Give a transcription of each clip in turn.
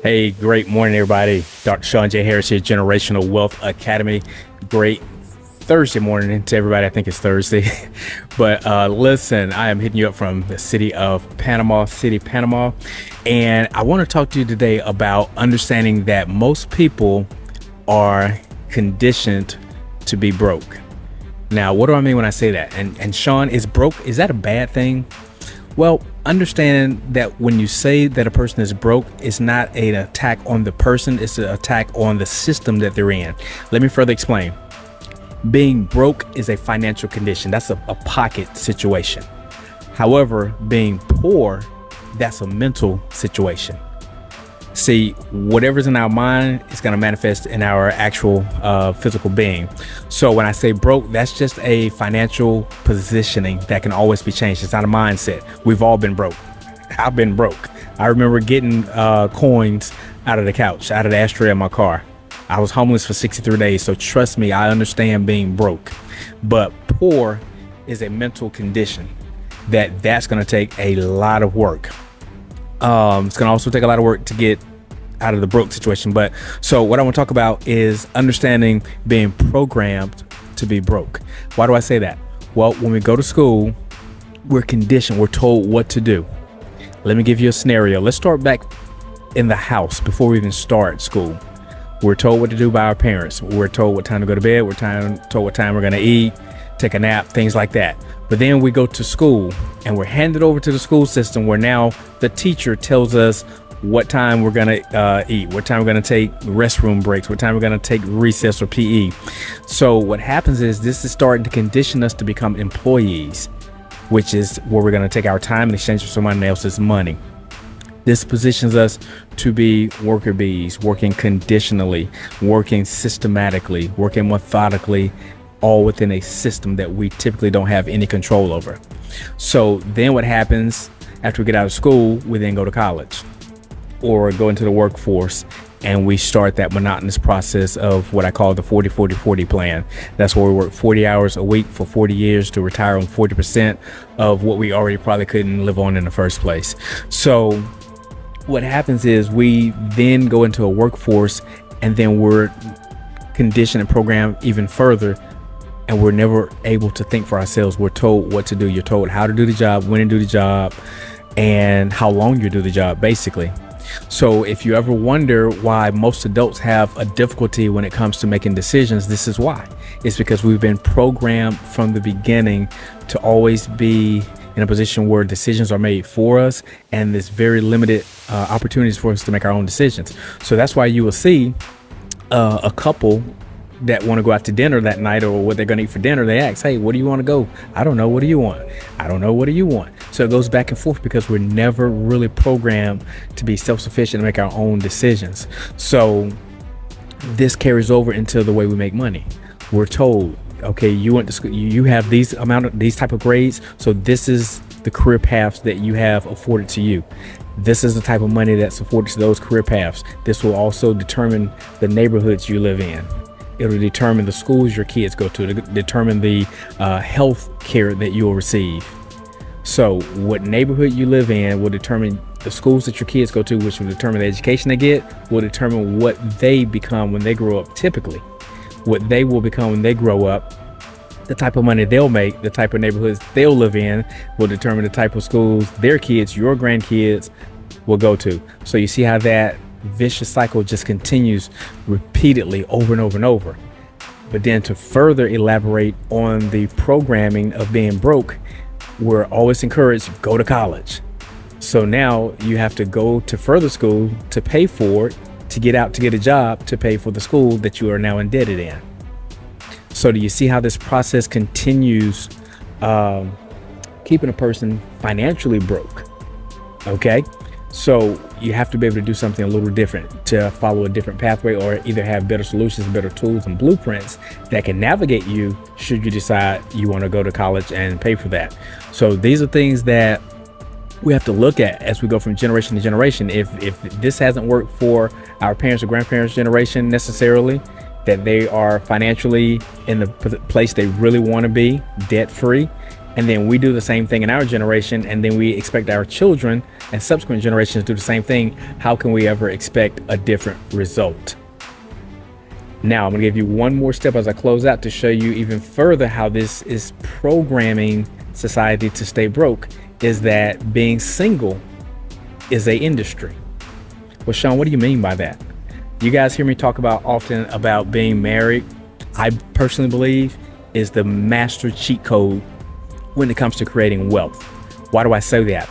Hey, great morning, everybody. Dr. Sean J. Harris here, Generational Wealth Academy. Great Thursday morning to everybody. I think it's Thursday. But listen, I am hitting you up from the city of Panama City, Panama. And I want to talk to you today about understanding that most people are conditioned to be broke. Now, what do I mean when I say that? And Sean, is that a bad thing? Well, understand that when you say that a person is broke, it's not an attack on the person, it's an attack on the system that they're in. Let me further explain. Being broke is a financial condition. That's a pocket situation. However, being poor, that's a mental situation. See, whatever's in our mind is going to manifest in our actual physical being. So when I say broke, that's just a financial positioning that can always be changed. It's not a mindset. We've all been broke. I've been broke. I remember getting coins out of the couch, out of the ashtray of my car. I was homeless for 63 days. So trust me, I understand being broke. But poor is a mental condition that's going to take a lot of work. It's going to also take a lot of work to get out of the broke situation. But so what I want to talk about is understanding being programmed to be broke. Why do I say that? Well, when we go to school, we're conditioned. We're told what to do. Let me give you a scenario. Let's start back in the house before we even start school. We're told what to do by our parents. We're told what time to go to bed. We're told what time we're going to eat, take a nap, things like that. But then we go to school and we're handed over to the school system where now the teacher tells us what time we're going to eat, what time we're going to take restroom breaks, what time we're going to take recess or PE. So what happens is this is starting to condition us to become employees, which is where we're going to take our time in exchange for someone else's money. This positions us to be worker bees, working conditionally, working systematically, working methodically, all within a system that we typically don't have any control over. So then what happens after we get out of school, we then go to college or go into the workforce, and we start that monotonous process of what I call the 40-40-40 plan. That's where we work 40 hours a week for 40 years to retire on 40% of what we already probably couldn't live on in the first place. So what happens is we then go into a workforce, and then we're conditioned and programmed even further, and we're never able to think for ourselves. We're told what to do. You're told how to do the job, when to do the job, and how long you do the job, basically. So if you ever wonder why most adults have a difficulty when it comes to making decisions, this is why. It's because we've been programmed from the beginning to always be in a position where decisions are made for us, and there's very limited opportunities for us to make our own decisions. So that's why you will see a couple that want to go out to dinner that night, or what they're going to eat for dinner. They ask, hey, what do you want to go? I don't know. What do you want? I don't know. What do you want? So it goes back and forth because we're never really programmed to be self-sufficient and make our own decisions. So this carries over into the way we make money. We're told, okay, you went to school, you have these type of grades. So this is the career paths that you have afforded to you. This is the type of money that's afforded to those career paths. This will also determine the neighborhoods you live in. It'll determine the schools your kids go to, determine the health care that you'll receive. So what neighborhood you live in will determine the schools that your kids go to, which will determine the education they get, will determine what they become when they grow up. Typically, what they will become when they grow up, the type of money they'll make, the type of neighborhoods they'll live in will determine the type of schools their kids, your grandkids, will go to. So you see how that vicious cycle just continues repeatedly over and over and over. But then to further elaborate on the programming of being broke, we're always encouraged, go to college. So now you have to go to further school to pay for it, to get out to get a job, to pay for the school that you are now indebted in. So do you see how this process continues, keeping a person financially broke? Okay. So you have to be able to do something a little different, to follow a different pathway, or either have better solutions, better tools and blueprints that can navigate you should you decide you want to go to college and pay for that. So these are things that we have to look at as we go from generation to generation. If this hasn't worked for our parents or grandparents' generation necessarily, that they are financially in the place they really want to be, debt free, And then we do the same thing in our generation, and then we expect our children and subsequent generations to do the same thing. How can we ever expect a different result? Now, I'm gonna give you one more step as I close out to show you even further how this is programming society to stay broke, is that being single is a industry. Well, Sean, what do you mean by that? You guys hear me talk about often about being married. I personally believe is the master cheat code when it comes to creating wealth. Why do I say that?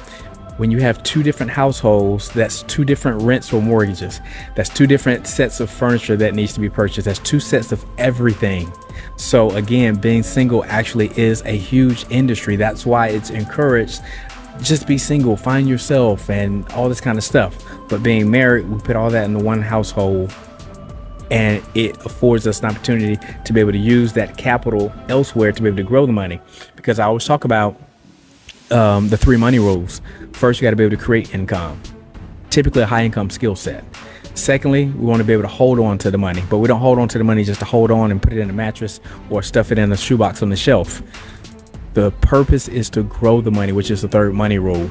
When you have two different households, that's two different rents or mortgages. That's two different sets of furniture that needs to be purchased. That's two sets of everything. So again, being single actually is a huge industry. That's why it's encouraged. Just be single, find yourself, and all this kind of stuff. But being married, we put all that in the one household, and it affords us an opportunity to be able to use that capital elsewhere to be able to grow the money. Because I always talk about the 3 money rules. First, you got to be able to create income, typically a high income skill set. Secondly, we want to be able to hold on to the money, but we don't hold on to the money just to hold on and put it in a mattress or stuff it in a shoebox on the shelf. The purpose is to grow the money, which is the 3rd money rule.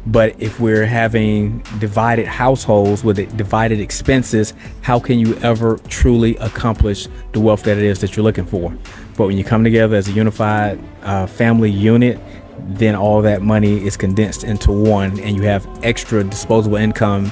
But if we're having divided households with divided expenses, how can you ever truly accomplish the wealth that it is that you're looking for? But when you come together as a unified family unit, then all that money is condensed into one, and you have extra disposable income.